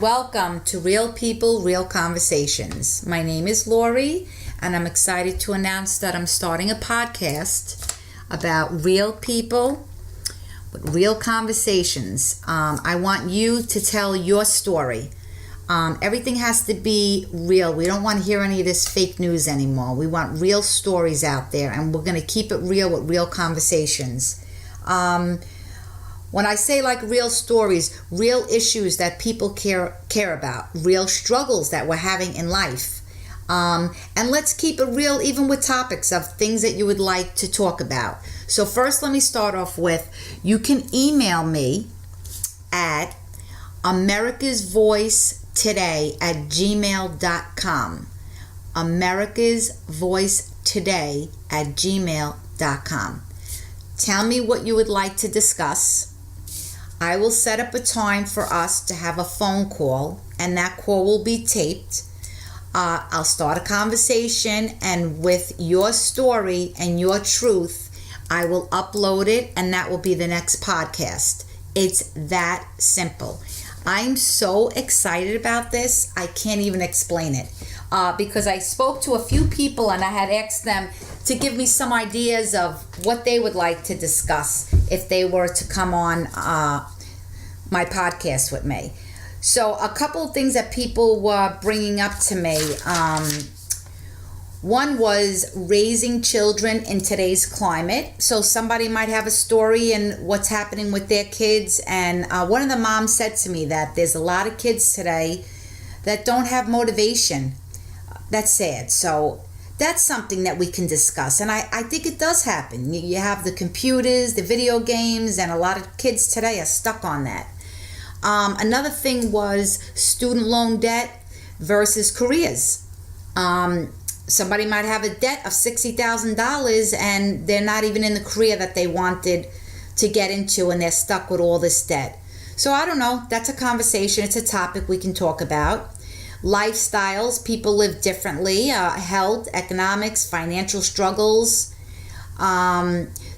Welcome to Real People, Real Conversations. My name is Lori, and I'm excited to announce that I'm starting a podcast about real people with real conversations. I want you to tell your story. Everything has to be real. We don't want to hear any of this fake news anymore. We want real stories out there, and we're going to keep it real with real conversations. When I say like real stories, real issues that people care about, real struggles that we're having in life. And let's keep it real even with topics of things that you would like to talk about. So first, let me start off with, you can email me at americasvoicetoday@gmail.com. americasvoicetoday@gmail.com. Tell me what you would like to discuss. I will set up a time for us to have a phone call, and that call will be taped. I'll start a conversation, and with your story and your truth, I will upload it, and that will be the next podcast. It's that simple. I'm so excited about this, I can't even explain it. Because I spoke to a few people, and I had asked them to give me some ideas of what they would like to discuss if they were to come on my podcast with me. So a couple of things that people were bringing up to me. One was raising children in today's climate. So somebody might have a story and what's happening with their kids. And one of the moms said to me that there's a lot of kids today that don't have motivation. That's sad. So that's something that we can discuss. And I think it does happen. You have the computers, the video games, and a lot of kids today are stuck on that. Another thing was student loan debt versus careers. Somebody might have a debt of $60,000 and they're not even in the career that they wanted to get into, and they're stuck with all this debt. So I don't know. That's a conversation. It's a topic we can talk about. Lifestyles. People live differently. Health, economics, financial struggles.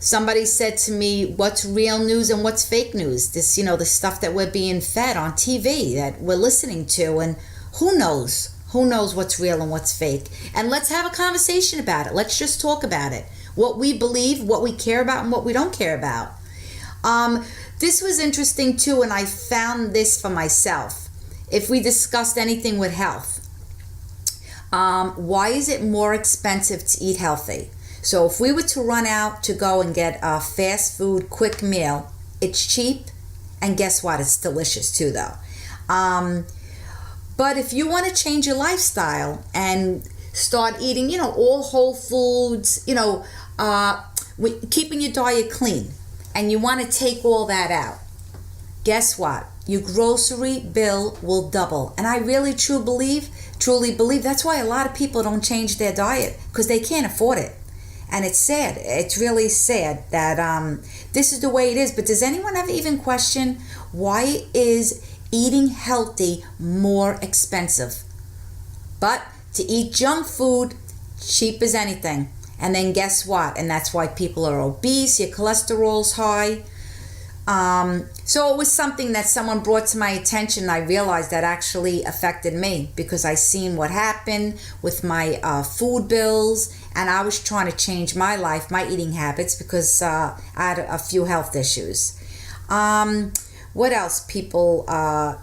Somebody said to me, what's real news and what's fake news? This, the stuff that we're being fed on TV that we're listening to, and who knows? Who knows what's real and what's fake? And let's have a conversation about it. Let's just talk about it. What we believe, what we care about, and what we don't care about. This was interesting too, and I found this for myself. If we discussed anything with health, why is it more expensive to eat healthy? So if we were to run out to go and get a fast food quick meal, it's cheap, and guess what? It's delicious too, though. But if you want to change your lifestyle and start eating, all whole foods, keeping your diet clean, and you want to take all that out, guess what? Your grocery bill will double. And I really truly believe that's why a lot of people don't change their diet, because they can't afford it. And it's sad. It's really sad that this is the way it is. But does anyone ever even question, why is eating healthy more expensive? But to eat junk food, cheap as anything. And then guess what? And that's why people are obese, your cholesterol's high. So it was something that someone brought to my attention. I realized that actually affected me, because I seen what happened with my food bills, and I was trying to change my life, my eating habits, because I had a few health issues. What else, people? What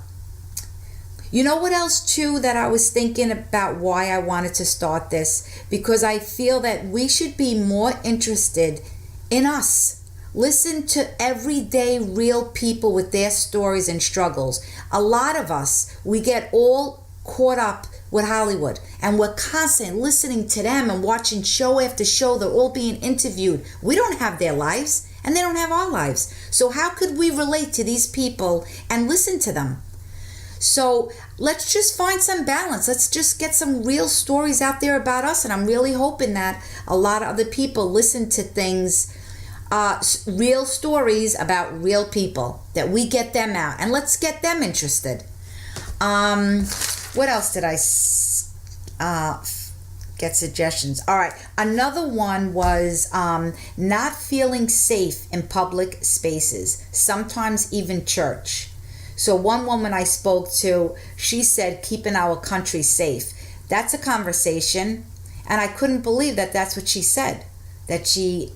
else too that I was thinking about why I wanted to start this? Because I feel that we should be more interested in us. Listen to everyday real people with their stories and struggles. A lot of us, we get all caught up with Hollywood, and we're constantly listening to them and watching show after show. They're all being interviewed. We don't have their lives, and they don't have our lives. So how could we relate to these people and listen to them? So let's just find some balance. Let's just get some real stories out there about us. And I'm really hoping that a lot of other people listen to things, real stories about real people, that we get them out, and let's get them interested. What else did I get suggestions? All right. Another one was not feeling safe in public spaces, sometimes even church. So one woman I spoke to, she said, keeping our country safe. That's a conversation. And I couldn't believe that that's what she said, that she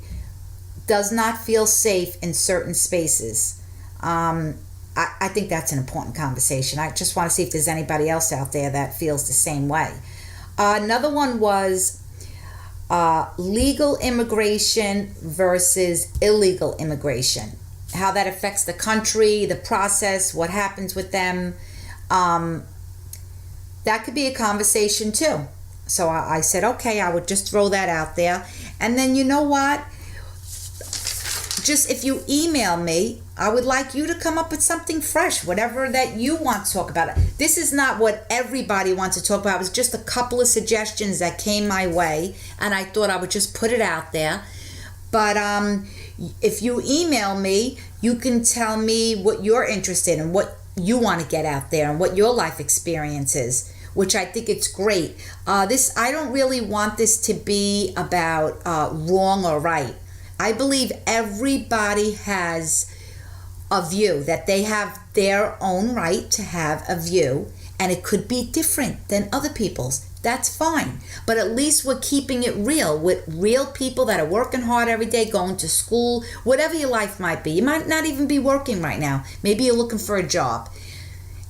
does not feel safe in certain spaces. I think that's an important conversation. I just want to see if there's anybody else out there that feels the same way. Another one was legal immigration versus illegal immigration. How that affects the country, the process, what happens with them. That could be a conversation too. So I said, okay, I would just throw that out there. And then you know what? Just if you email me, I would like you to come up with something fresh, whatever that you want to talk about. This is not what everybody wants to talk about. It was just a couple of suggestions that came my way, and I thought I would just put it out there. But if you email me, you can tell me what you're interested in, what you want to get out there, and what your life experience is, which I think it's great. I don't really want this to be about wrong or right. I believe everybody has a view, that they have their own right to have a view, and it could be different than other people's. That's fine. But at least we're keeping it real with real people that are working hard every day, going to school, whatever your life might be. You might not even be working right now. Maybe you're looking for a job.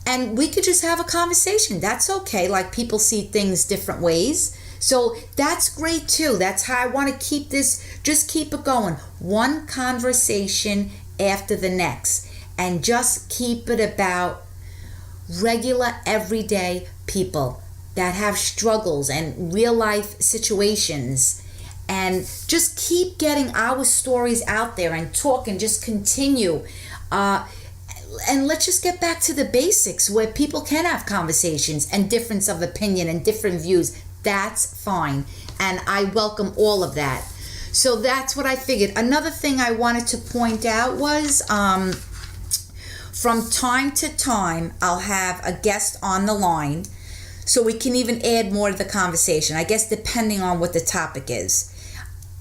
And we could just have a conversation. That's okay. Like, people see things different ways. So that's great too. That's how I want to keep this. Just keep it going. One conversation after the next. And just keep it about regular, everyday people that have struggles and real life situations. And just keep getting our stories out there and talk and just continue. And let's just get back to the basics where people can have conversations and difference of opinion and different views. That's fine. And I welcome all of that. So that's what I figured. Another thing I wanted to point out was from time to time, I'll have a guest on the line so we can even add more to the conversation, I guess, depending on what the topic is.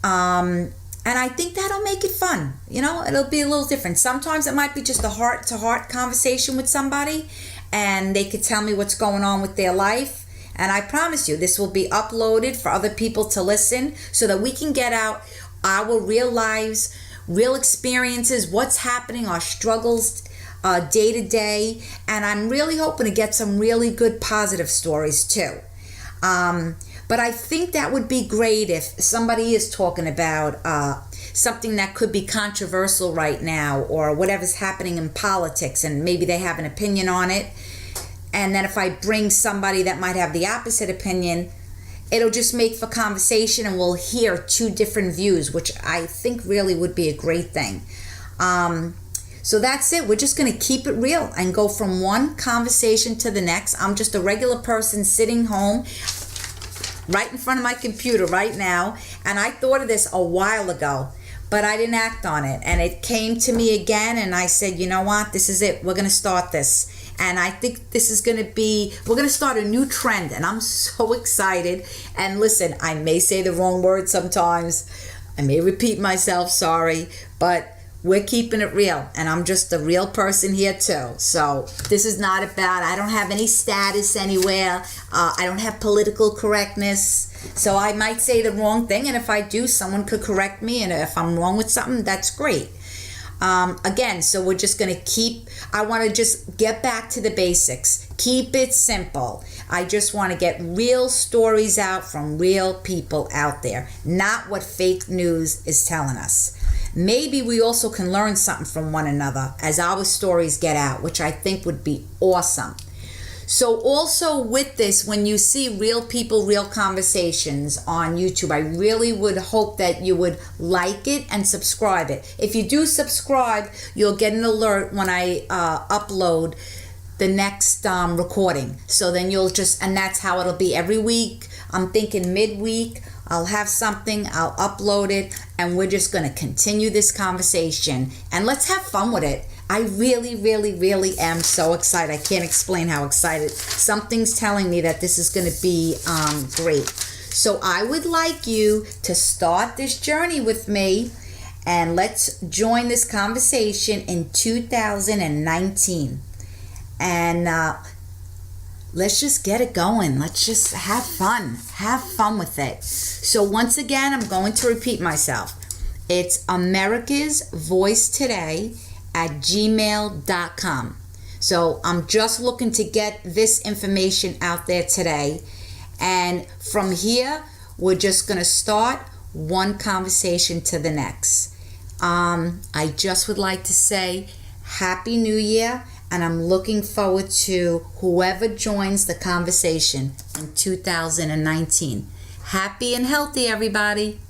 And I think that'll make it fun. You know, it'll be a little different. Sometimes it might be just a heart-to-heart conversation with somebody, and they could tell me what's going on with their life. And I promise you, this will be uploaded for other people to listen so that we can get out our real lives, real experiences, what's happening, our struggles day to day. And I'm really hoping to get some really good positive stories too. But I think that would be great if somebody is talking about something that could be controversial right now, or whatever's happening in politics, and maybe they have an opinion on it. And then if I bring somebody that might have the opposite opinion, it'll just make for conversation, and we'll hear two different views, which I think really would be a great thing. So that's it. We're just going to keep it real and go from one conversation to the next. I'm just a regular person sitting home right in front of my computer right now. And I thought of this a while ago, but I didn't act on it. And it came to me again, and I said, you know what? This is it. We're going to start this. And I think this is going to be, we're going to start a new trend, and I'm so excited. And listen, I may say the wrong word sometimes. I may repeat myself, sorry, but we're keeping it real, and I'm just a real person here too. So this is not about, I don't have any status anywhere. I don't have political correctness. So I might say the wrong thing, and if I do, someone could correct me, and if I'm wrong with something, that's great. Again, so we're just going to I want to just get back to the basics. Keep it simple. I just want to get real stories out from real people out there, not what fake news is telling us. Maybe we also can learn something from one another as our stories get out, which I think would be awesome. So also with this, when you see real people, real conversations on YouTube, I really would hope that you would like it and subscribe it. If you do subscribe, you'll get an alert when I upload the next recording. So then and that's how it'll be every week. I'm thinking midweek, I'll have something, I'll upload it, and we're just going to continue this conversation. And let's have fun with it. I really, really, really am so excited. I can't explain how excited. Something's telling me that this is going to be great. So I would like you to start this journey with me, and let's join this conversation in 2019. And let's just get it going. Let's just have fun. Have fun with it. So once again, I'm going to repeat myself. It's americasvoicetoday@gmail.com. So I'm just looking to get this information out there today. And from here, we're just going to start one conversation to the next. I just would like to say Happy New Year, and I'm looking forward to whoever joins the conversation in 2019. Happy and healthy, everybody.